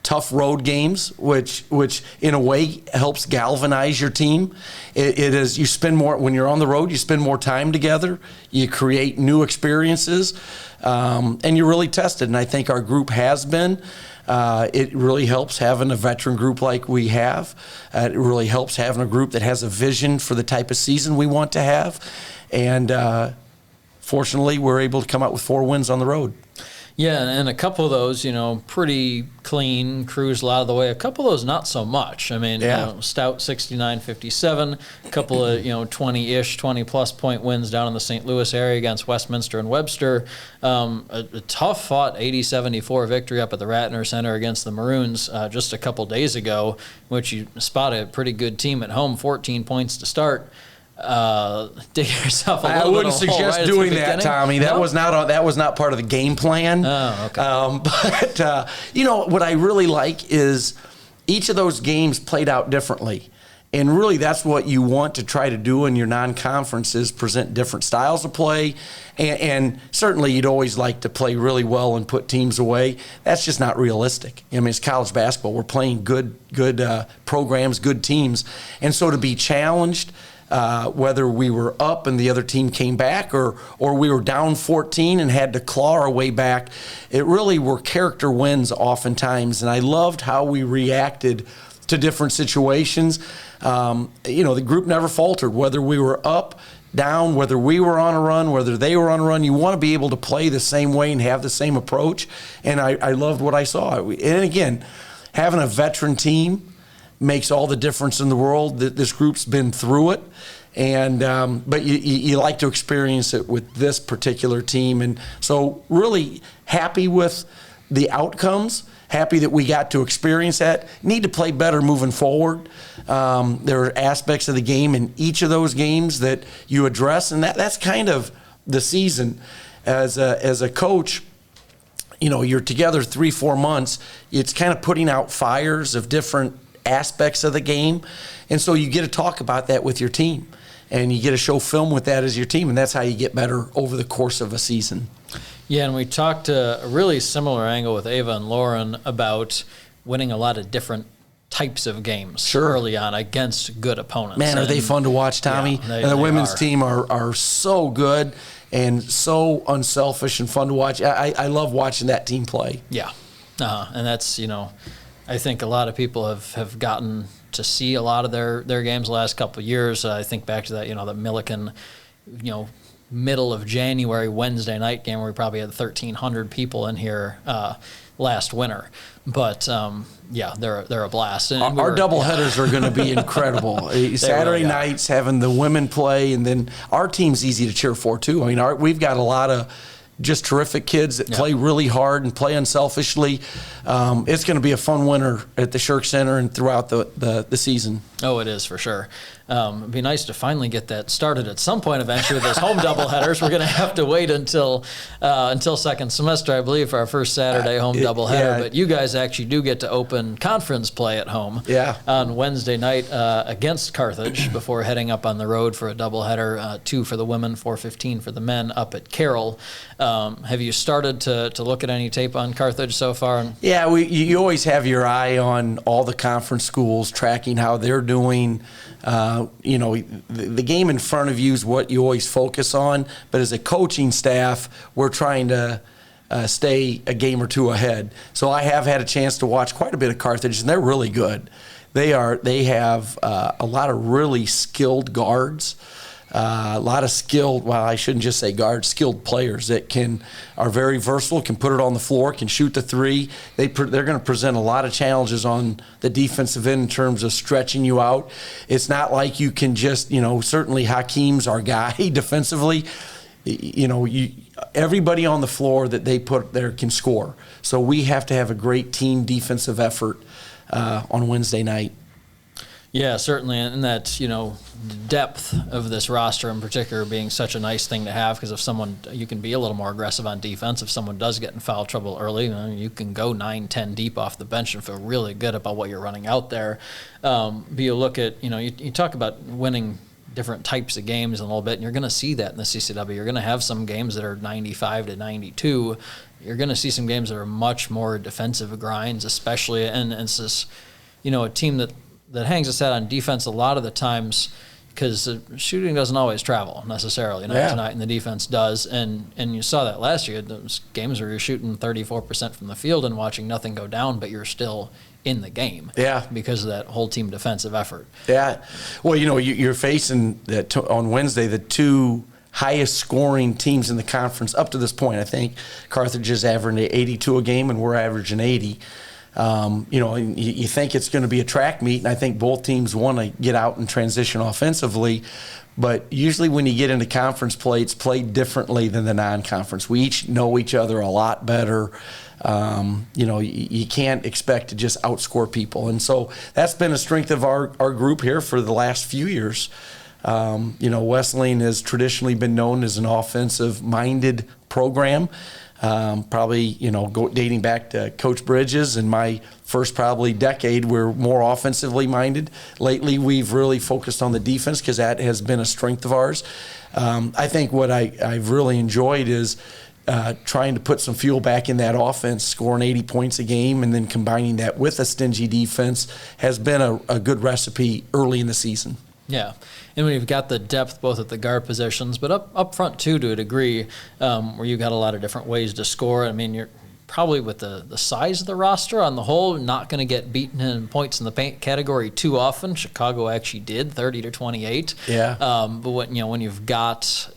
tough road games, which in a way helps galvanize your team. It is, you spend more, when you're on the road, you spend more time together, you create new experiences, and you're really tested. And I think our group has been. It really helps having a veteran group like we have. It really helps having a group that has a vision for the type of season we want to have. And fortunately, we're able to come out with 4 wins on the road. Yeah, and a couple of those, pretty clean, cruised a lot of the way. A couple of those, not so much. I mean, stout 69-57, a couple of, 20-ish, 20-plus point wins down in the St. Louis area against Westminster and Webster. A tough-fought 80-74 victory up at the Ratner Center against the Maroons just a couple days ago, which you spotted a pretty good team at home, 14 points to start. Dig yourself a little I wouldn't bit of a hole suggest right at the doing that, beginning. Tommy. That was not part of the game plan. Oh, okay. But what I really like is each of those games played out differently. And really, that's what you want to try to do in your non-conferences, present different styles of play. And certainly, you'd always like to play really well and put teams away. That's just not realistic. I mean, it's college basketball. We're playing good programs, good teams. And so to be challenged, whether we were up and the other team came back or we were down 14 and had to claw our way back, it really were character wins oftentimes. And I loved how we reacted to different situations. The group never faltered, whether we were up, down, whether we were on a run, whether they were on a run. You want to be able to play the same way and have the same approach. And I loved what I saw. And again, having a veteran team makes all the difference in the world. This group's been through it, and but you like to experience it with this particular team. And so really happy with the outcomes, happy that we got to experience that. Need to play better moving forward. There are aspects of the game in each of those games that you address, and that's kind of the season. As a coach, you're together 3-4 months. It's kind of putting out fires of different aspects of the game, and so you get to talk about that with your team, and you get to show film with that as your team, and that's how you get better over the course of a season. Yeah, and we talked a really similar angle with Ava and Lauren about winning a lot of different types of games early on against good opponents. Man, are they fun to watch, Tommy? Yeah, and the women's are. team are so good and so unselfish and fun to watch. I love watching that team play. Yeah, and that's, I think a lot of people have gotten to see a lot of their games the last couple of years. I think back to that, the Milliken, middle of January Wednesday night game where we probably had 1,300 people in here last winter. But they're a blast. And our doubleheaders are going to be incredible. Saturday nights having the women play, and then our team's easy to cheer for too. I mean, we've got a lot of just terrific kids that play really hard and play unselfishly. It's going to be a fun winter at the Shirk Center and throughout the season. Oh, it is for sure. It'd be nice to finally get that started at some point eventually with those home doubleheaders. We're going to have to wait until second semester, I believe, for our first Saturday home doubleheader. Yeah. But you guys actually do get to open conference play at home on Wednesday night against Carthage before heading up on the road for a doubleheader, 2 for the women, 4:15 for the men up at Carroll. Have you started to look at any tape on Carthage so far? Yeah, you always have your eye on all the conference schools, tracking how they're doing. The game in front of you is what you always focus on, but as a coaching staff, we're trying to stay a game or two ahead. So I have had a chance to watch quite a bit of Carthage, and they're really good. They have a lot of really skilled guards. A lot of skilled, well, I shouldn't just say guards, skilled players that are very versatile, can put it on the floor, can shoot the three. They're going to present a lot of challenges on the defensive end in terms of stretching you out. It's not like you can just, certainly Hakeem's our guy defensively. Everybody on the floor that they put there can score. So we have to have a great team defensive effort on Wednesday night. Yeah, certainly, and that, depth of this roster in particular being such a nice thing to have, because if you can be a little more aggressive on defense. If someone does get in foul trouble early, you can go 9-10 deep off the bench and feel really good about what you're running out there. But you look at, you talk about winning different types of games in a little bit, and you're going to see that in the CCW. You're going to have some games that are 95-92, you're going to see some games that are much more defensive grinds, especially, and it's this, a team that hangs its hat on defense a lot of the times, because shooting doesn't always travel necessarily night to night, and the defense does. And you saw that last year. Those games where you're shooting 34% from the field and watching nothing go down, but you're still in the game. Yeah. Because of that whole team defensive effort. Yeah. Well, you're facing that on Wednesday the two highest scoring teams in the conference up to this point. I think Carthage is averaging 82 a game, and we're averaging 80. You think it's going to be a track meet, and I think both teams want to get out and transition offensively. But usually when you get into conference play, it's played differently than the non-conference. We each know each other a lot better. You can't expect to just outscore people. And so that's been a strength of our group here for the last few years. Wesleyan has traditionally been known as an offensive-minded program. Dating back to Coach Bridges and my first probably decade, we're more offensively minded. Lately, we've really focused on the defense because that has been a strength of ours. I think what I've really enjoyed is trying to put some fuel back in that offense, scoring 80 points a game, and then combining that with a stingy defense has been a good recipe early in the season. Yeah, and when you've got the depth both at the guard positions, but up front too, to a degree, where you've got a lot of different ways to score. I mean, you're probably with the size of the roster on the whole, not going to get beaten in points in the paint category too often. Chicago actually did 30-28. Yeah. But when you've got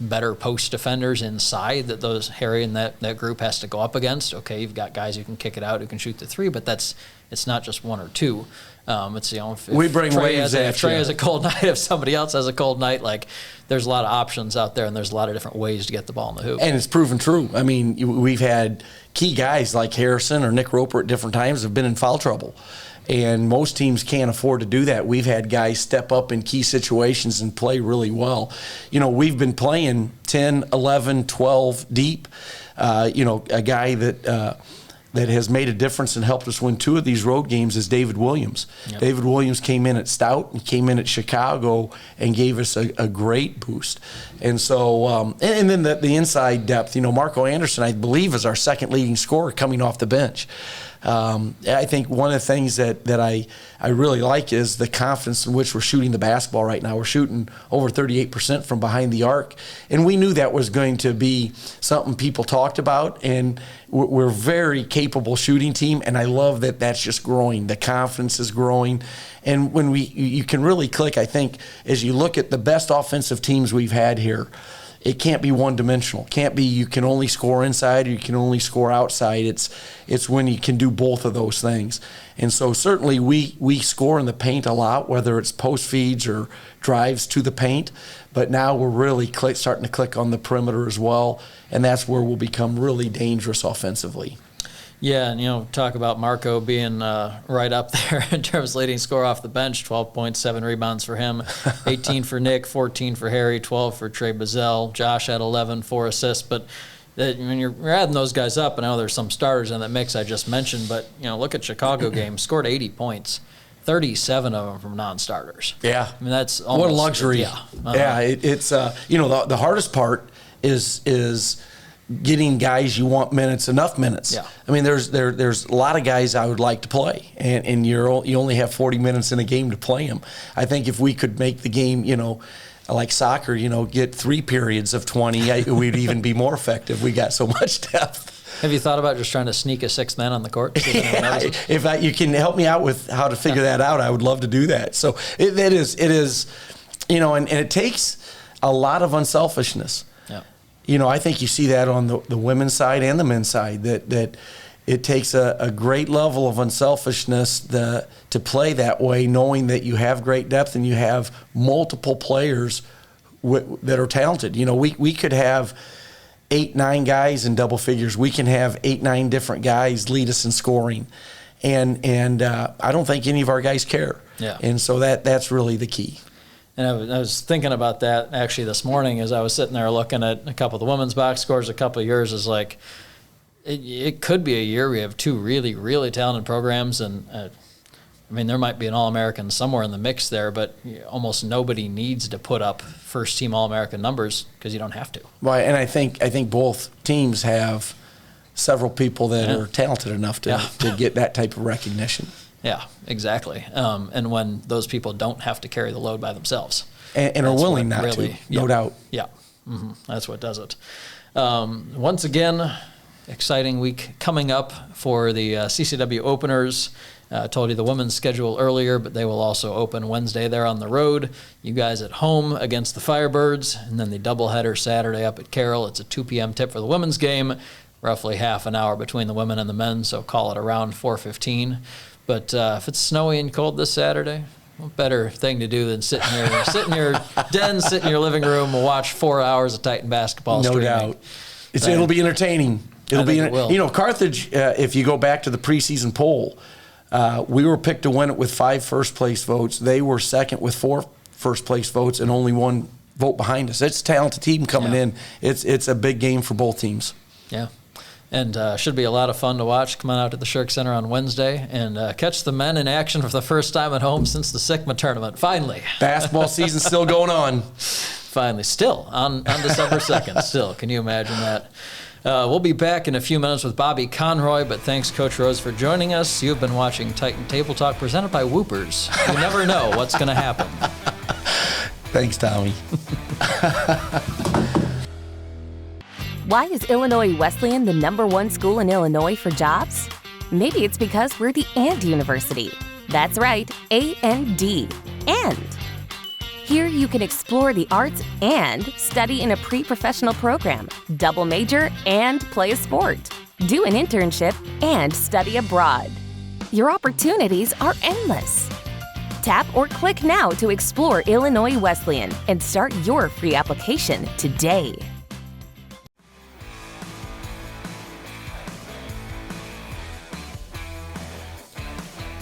better post defenders inside that those Harry and that group has to go up against, okay, you've got guys who can kick it out, who can shoot the three, but it's not just one or two. It's if we bring Trey waves at if Trey you. has a cold night, if somebody else has a cold night, like there's a lot of options out there, and there's a lot of different ways to get the ball in the hoop. And it's proven true. I mean, we've had key guys like Harrison or Nick Roper at different times have been in foul trouble. And most teams can't afford to do that. We've had guys step up in key situations and play really well. We've been playing 10, 11, 12 deep. A guy that has made a difference and helped us win two of these road games is David Williams. Yep. David Williams came in at Stout and came in at Chicago and gave us a great boost. And so, and then the inside depth, Marco Anderson, I believe, is our second leading scorer coming off the bench. I think one of the things that I really like is the confidence in which we're shooting the basketball right now. We're shooting over 38% from behind the arc, and we knew that was going to be something people talked about, and we're a very capable shooting team, and I love that that's just growing. The confidence is growing, and when you can really click, I think, as you look at the best offensive teams we've had here, it can't be one-dimensional. It can't be you can only score inside or you can only score outside. It's when you can do both of those things. And so certainly we score in the paint a lot, whether it's post feeds or drives to the paint. But now we're really starting to click on the perimeter as well, and that's where we'll become really dangerous offensively. Yeah, and talk about Marco being right up there in terms of leading scorer off the bench, 12 points, 7 rebounds for him, 18 for Nick, 14 for Harry, 12 for Trey Bazell. Josh had 11, 4 assists. But when you're adding those guys up, and I know there's some starters in that mix I just mentioned, but look at Chicago game, scored 80 points. 37 of them from non-starters. Yeah. I mean, that's almost... What a luxury. Yeah. Yeah, it's the hardest part is getting guys you want minutes, enough minutes. Yeah. I mean, there's a lot of guys I would like to play, and you only have 40 minutes in a game to play them. I think if we could make the game, like soccer, get 3 periods of 20, we'd even be more effective. We got so much depth. Have you thought about just trying to sneak a 6th man on the court? If you can help me out with how to figure that out, I would love to do that. So it is, and it takes a lot of unselfishness. Yeah. I think you see that on the women's side and the men's side, that it takes a great level of unselfishness to play that way, knowing that you have great depth and you have multiple players that are talented. We could have 8-9 guys in double figures. We can have 8-9 different guys lead us in scoring, and I don't think any of our guys care. Yeah. And so that's really the key. And I was thinking about that actually this morning as I was sitting there looking at a couple of the women's box scores, a couple of yours. Is like it could be a year we have 2 really, really talented programs, and there might be an All-American somewhere in the mix there, but almost nobody needs to put up first-team All-American numbers because you don't have to. Well, and I think both teams have several people that are talented enough to get that type of recognition. Yeah, exactly. And when those people don't have to carry the load by themselves. And are willing not really, to, no doubt. Yeah, that's what does it. Once again, exciting week coming up for the CCW openers. I told you the women's schedule earlier, but they will also open Wednesday there on the road. You guys at home against the Firebirds, and then the doubleheader Saturday up at Carroll. It's a 2 p.m. tip for the women's game, roughly half an hour between the women and the men, so call it around 4:15. But if it's snowy and cold this Saturday, what better thing to do than sit in your den, sit in your living room, and watch 4 hours of Titan basketball No streaming. doubt. It'll be entertaining. It will. You know, Carthage, if you go back to the preseason poll, we were picked to win it with 5 first-place votes. They were second with 4 first-place votes and only 1 vote behind us. It's a talented team coming in. It's a big game for both teams. Yeah. And should be a lot of fun to watch. Come on out to the Shirk Center on Wednesday and catch the men in action for the first time at home since the SICMA tournament. Finally. Basketball season's still going on. Finally. Still on December 2nd. Still. Can you imagine that? We'll be back in a few minutes with Bobby Conroy, but thanks, Coach Rose, for joining us. You've been watching Titan Table Talk presented by Whoopers. You never know what's going to happen. Thanks, Tommy. Why is Illinois Wesleyan the #1 school in Illinois for jobs? Maybe it's because we're the AND University. That's right, A-N-D. And here you can explore the arts and study in a pre-professional program, double major and play a sport, do an internship and study abroad. Your opportunities are endless. Tap or click now to explore Illinois Wesleyan and start your free application today.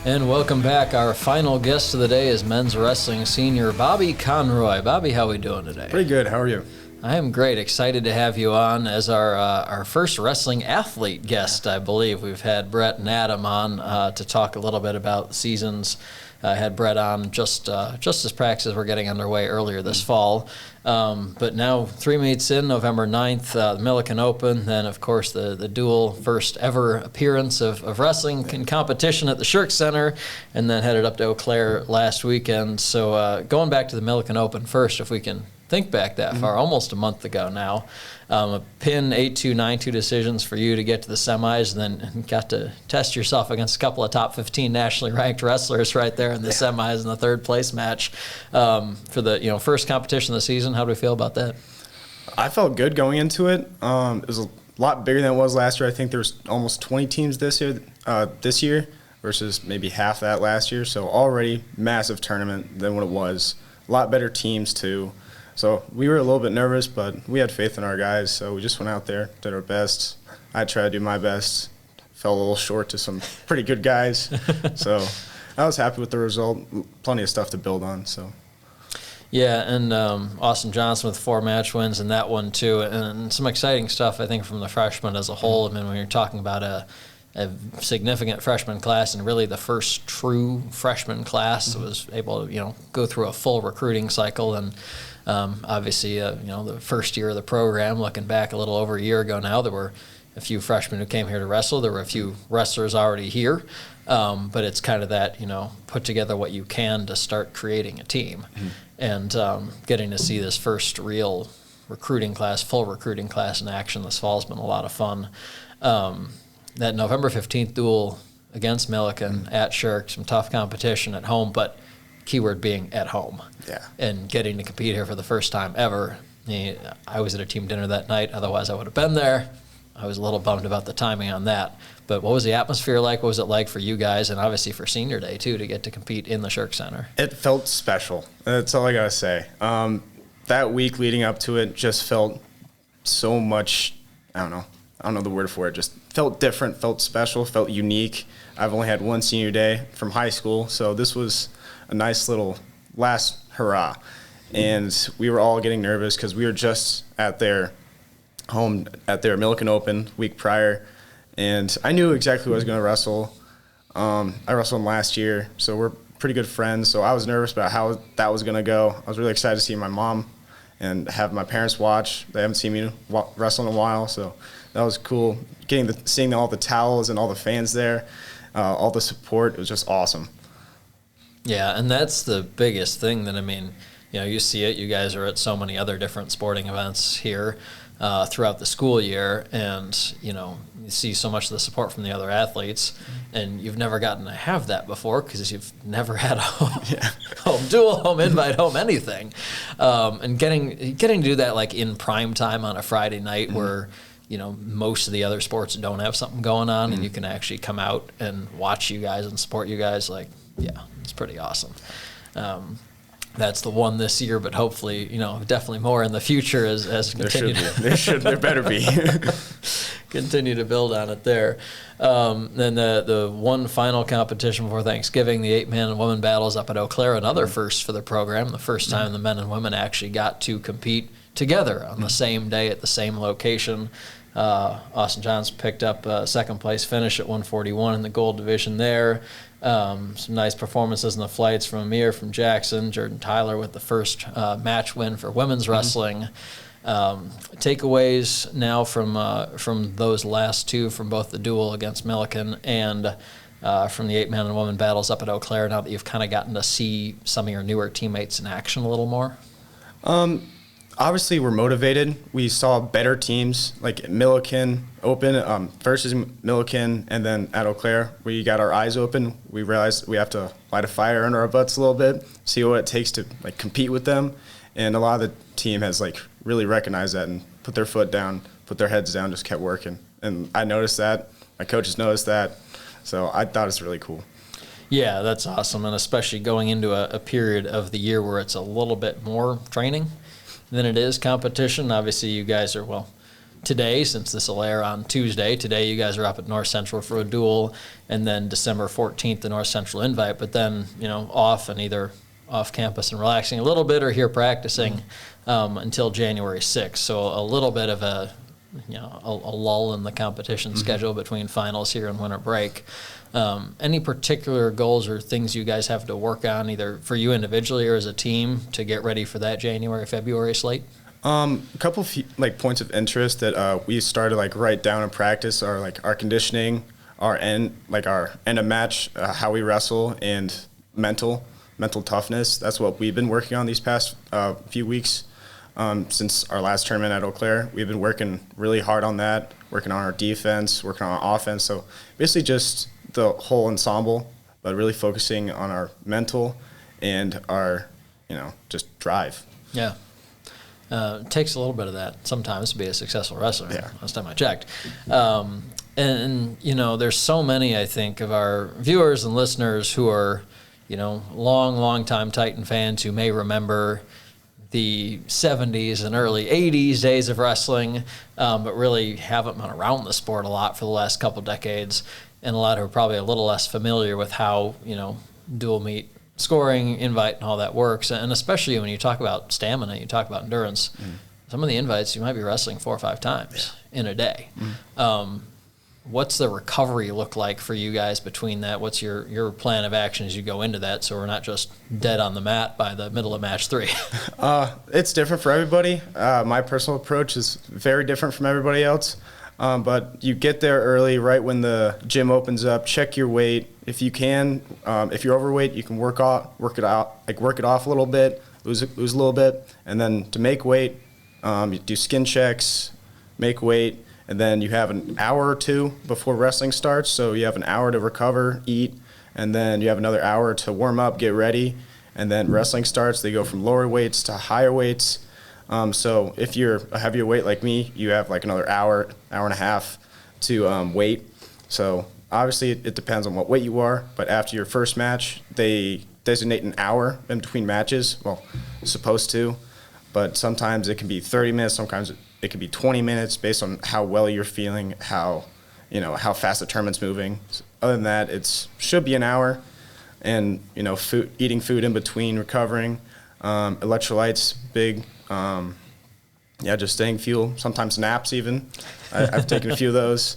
And welcome back. Our final guest of the day is men's wrestling senior Bobby Conroy. Bobby, how are we doing today? Pretty good. How are you? I am great. Excited to have you on as our first wrestling athlete guest, I believe. We've had Brett and Adam on to talk a little bit about seasons. I had Brett on just as practices were getting underway earlier this fall. But now 3 meets in, November 9th, the Milliken Open, then, of course, the dual first ever appearance of wrestling in competition at the Shirk Center, and then headed up to Eau Claire last weekend. So going back to the Milliken Open first, if we can think back that far, almost a month ago now. A pin 8-2, 9-2 decisions for you to get to the semis, and then got to test yourself against a couple of top 15 nationally ranked wrestlers right there in the semis in the third place match. For the first competition of the season, how do we feel about that? I felt good going into it. It was a lot bigger than it was last year. I think there was almost 20 teams this year versus maybe half that last year. So already massive tournament than what it was. A lot better teams too. So we were a little bit nervous, but we had faith in our guys, so we just went out there, did our best. I tried to do my best. Fell a little short to some pretty good guys. So I was happy with the result. Plenty of stuff to build on. So. Yeah, and Austin Johnson with 4 match wins in that one too, and some exciting stuff, I think, from the freshmen as a whole. I mean, when you're talking about a significant freshman class and really the first true freshman class that was able to go through a full recruiting cycle, and obviously the first year of the program, looking back a little over a year ago now, there were a few freshmen who came here to wrestle. There were a few wrestlers already here, but it's kind of that put together what you can to start creating a team, and getting to see this first real full recruiting class in action this fall has been a lot of fun. That November 15th duel against Milliken at Shirk, some tough competition at home, but keyword being at home. Yeah. And getting to compete here for the first time ever. I was at a team dinner that night, otherwise I would have been there. I was a little bummed about the timing on that. But what was the atmosphere like? What was it like for you guys, and obviously for senior day too, to get to compete in the Shirk Center? It felt special. That's all I got to say. That week leading up to it just felt so much, I don't know the word for it, just felt different, felt special, felt unique. I've only had one senior day from high school, so this was a nice little last hurrah. And we were all getting nervous because we were just at their Milliken Open week prior, and I knew exactly who I was going to wrestle. I wrestled him last year, so we're pretty good friends, so I was nervous about how that was going to go. I was really excited to see my mom and have my parents watch. They haven't seen me wrestle in a while, so that was cool. Seeing all the towels and all the fans there, all the support, it was just awesome. Yeah, and that's the biggest thing that, I mean, you know, you see it. You guys are at so many other different sporting events here throughout the school year, and, you know, you see so much of the support from the other athletes, and you've never gotten to have that before because you've never had a home duel, home invite, home anything. And getting to do that, like, in prime time on a Friday night where, you know, most of the other sports don't have something going on, and you can actually come out and watch you guys and support you guys, like, yeah, it's pretty awesome. That's the one this year, but hopefully, you know, definitely more in the future as continue there better be. Continue to build on it there. Then the one final competition before Thanksgiving, the 8-man and woman battles up at Eau Claire, another first for the program, the first time the men and women actually got to compete together on the same day at the same location. Austin Johns picked up a second place finish at 141 in the gold division there. Some nice performances in the flights from Amir, from Jackson, Jordan Tyler with the first match win for women's wrestling. Takeaways now from those last two, from both the duel against Milliken and from the 8-man and woman battles up at Eau Claire, now that you've kind of gotten to see some of your newer teammates in action a little more? Obviously, we're motivated. We saw better teams like Milliken Open versus Milliken, and then at Eau Claire, we got our eyes open. We realized we have to light a fire under our butts a little bit, see what it takes to like compete with them. And a lot of the team has like really recognized that and put their foot down, put their heads down, just kept working. And I noticed that. My coaches noticed that. So I thought it's really cool. Yeah, that's awesome, and especially going into a period of the year where it's a little bit more training than it is competition. Obviously, you guys are, well, today, since this will air on Tuesday, today you guys are up at North Central for a duel, and then December 14th, the North Central invite, but then, you know, off and either off campus and relaxing a little bit or here practicing until January 6th. So a little bit of a lull in the competition schedule between finals here and winter break. Any particular goals or things you guys have to work on, either for you individually or as a team, to get ready for that January, February slate? A couple of points of interest that we started like write down in practice are like our conditioning, our end of match, how we wrestle, and mental toughness. That's what we've been working on these past few weeks. Since our last tournament at Eau Claire, we've been working really hard on that, working on our defense, working on our offense. So basically just the whole ensemble, but really focusing on our mental and our, just drive. Yeah. It takes a little bit of that sometimes to be a successful wrestler. Yeah. Last time I checked. And there's so many, I think, of our viewers and listeners who are, long time Titan fans who may remember the 70s and early 80s days of wrestling, but really haven't been around the sport a lot for the last couple decades, and a lot who are probably a little less familiar with how, dual meet scoring, invite, and all that works. And especially when you talk about stamina, you talk about endurance, some of the invites you might be wrestling 4 or 5 times in a day. What's the recovery look like for you guys between that? What's your plan of action as you go into that, so we're not just dead on the mat by the middle of match 3? It's different for everybody. My personal approach is very different from everybody else. But you get there early, right when the gym opens up. Check your weight if you can. If you're overweight, you can work it off a little bit, lose a little bit, and then to make weight, you do skin checks, make weight. And then you have an hour or two before wrestling starts. So you have an hour to recover, eat, and then you have another hour to warm up, get ready. And then wrestling starts. They go from lower weights to higher weights. So if you're a heavier weight like me, you have like another hour and a half to wait. So obviously it depends on what weight you are. But after your first match, they designate an hour in between matches. Well, supposed to. But sometimes it can be 30 minutes. Sometimes it could be 20 minutes based on how well you're feeling, how fast the tournament's moving. So other than that, it should be an hour, and eating food in between, recovering, electrolytes, big, just staying fuel. Sometimes naps even. I've taken a few of those.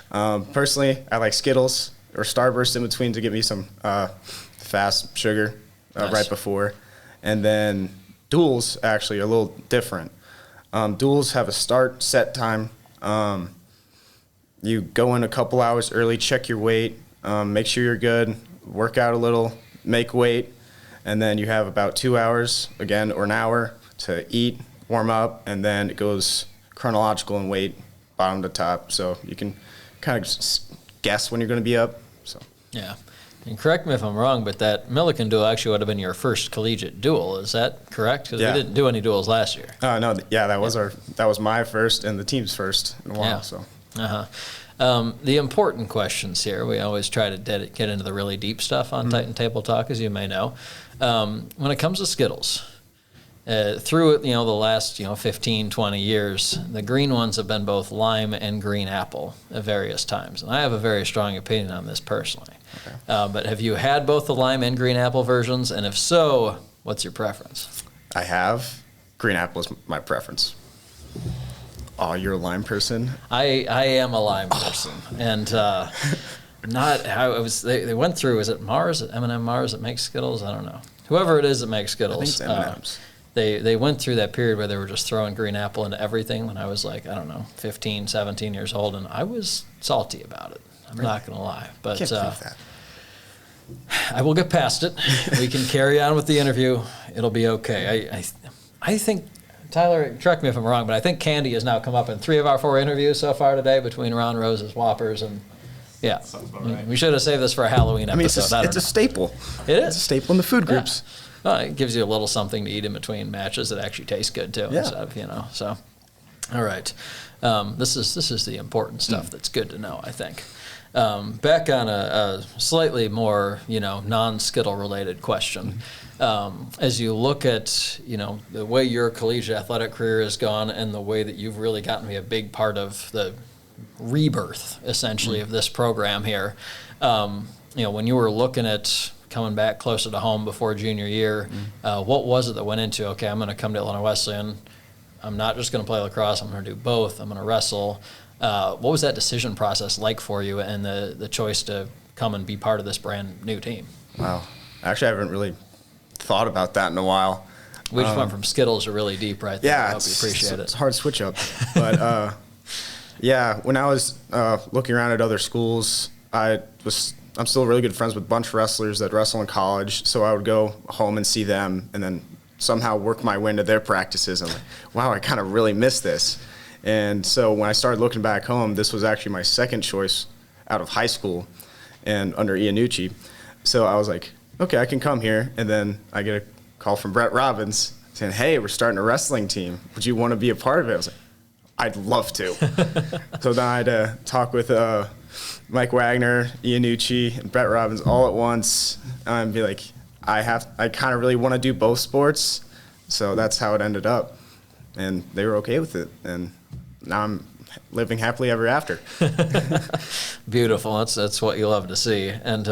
Personally, I like Skittles or Starburst in between to give me some fast sugar Nice. right before, and then duels actually are a little different. Duels have a start set time. You go in a couple hours early, check your weight, make sure you're good, work out a little, make weight, and then you have about 2 hours, again, or an hour to eat, warm up, and then it goes chronological in weight, bottom to top. So you can kind of guess when you're going to be up. So Yeah. And correct me if I'm wrong, but that Milliken duel actually would have been your first collegiate duel. Is that correct? Because Yeah. we didn't do any duels last year. No, yeah, that was my first and the team's first in a while. Yeah. So The important questions here, we always try to get into the really deep stuff on Titan Table Talk, as you may know. When it comes to Skittles, through the last 15, 20 years, the green ones have been both lime and green apple at various times. And I have a very strong opinion on this personally. Okay. But have you had both the lime and green apple versions? And if so, what's your preference? I have. Green apple is my preference. Oh, you're a lime person? I am a lime person, and they went through. Is it Mars? M&M Mars that makes Skittles? I don't know. Whoever it is that makes Skittles. I think it's M&M's. They went through that period where they were just throwing green apple into everything. When I was 15, 17 years old, and I was salty about it. I'm not gonna lie, but Can't believe that. I will get past it. We can carry on with the interview. It'll be okay. I think. Tyler, correct me if I'm wrong, but I think candy has now come up in 3 of our 4 interviews so far today between Ron Rose's Whoppers and, yeah. Right. We should have saved this for a Halloween episode. It's a staple. It is. It's a staple in the food groups. Yeah. Well, it gives you a little something to eat in between matches that actually tastes good too. Yeah. Instead of, so. All right. This is the important stuff that's good to know, I think. Back on a slightly more, non-Skittle related question. As you look at, the way your collegiate athletic career has gone and the way that you've really gotten to be a big part of the rebirth, essentially, of this program here, when you were looking at coming back closer to home before junior year, what was it that went into, okay, I'm going to come to Illinois Wesleyan, I'm not just going to play lacrosse, I'm going to do both, I'm going to wrestle. What was that decision process like for you and the choice to come and be part of this brand new team? Wow. Actually, I haven't really thought about that in a while. We just went from Skittles to really deep right there. Yeah, I hope you appreciate it. It's a hard switch up. But, when I was looking around at other schools, I'm still really good friends with a bunch of wrestlers that wrestle in college, so I would go home and see them and then somehow work my way into their practices. I'm like, wow, I kind of really miss this. And so when I started looking back home, this was actually my second choice out of high school and under Iannucci. So I was like, okay, I can come here. And then I get a call from Brett Robbins saying, hey, we're starting a wrestling team. Would you want to be a part of it? I was like, I'd love to. So then I had to talk with Mike Wagner, Iannucci, and Brett Robbins all at once and be like, I kind of really want to do both sports. So that's how it ended up. And they were okay with it. And now I'm living happily ever after. Beautiful. That's what you love to see. And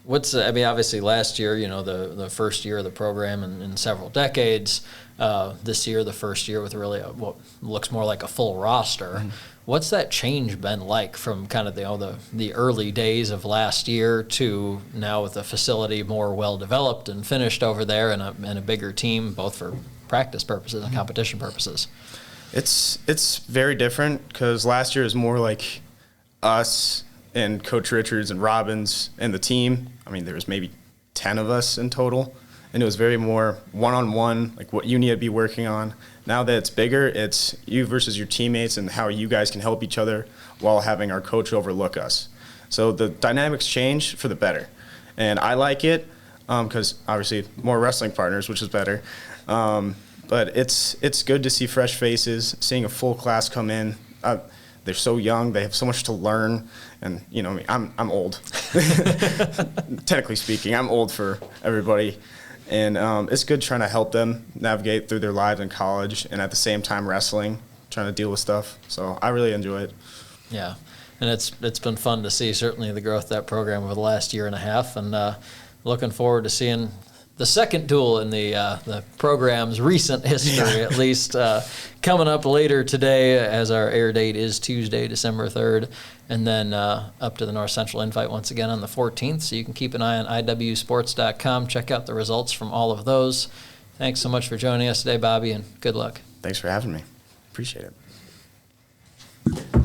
obviously last year, the first year of the program in several decades. This year, the first year with really what looks more like a full roster. Mm-hmm. What's that change been like from kind of the early days of last year to now with the facility more well developed and finished over there and a bigger team, both for practice purposes and competition purposes? It's very different because last year was more like us and Coach Richards and Robbins and the team. I mean, there was maybe 10 of us in total, and it was very more one-on-one, like what you need to be working on. Now that it's bigger, it's you versus your teammates and how you guys can help each other while having our coach overlook us. So the dynamics change for the better, and I like it because obviously more wrestling partners, which is better. But it's good to see fresh faces, seeing a full class come in. They're so young, they have so much to learn, and I'm old. Technically speaking, I'm old for everybody, and it's good trying to help them navigate through their lives in college, and at the same time wrestling, trying to deal with stuff. So I really enjoy it. Yeah, and it's been fun to see certainly the growth of that program over the last year and a half, and looking forward to seeing the second duel in the program's recent history, at least, coming up later today, as our air date is Tuesday, December 3rd, and then up to the North Central Invite once again on the 14th. So you can keep an eye on iwsports.com, check out the results from all of those. Thanks so much for joining us today, Bobby, and good luck. Thanks for having me. Appreciate it.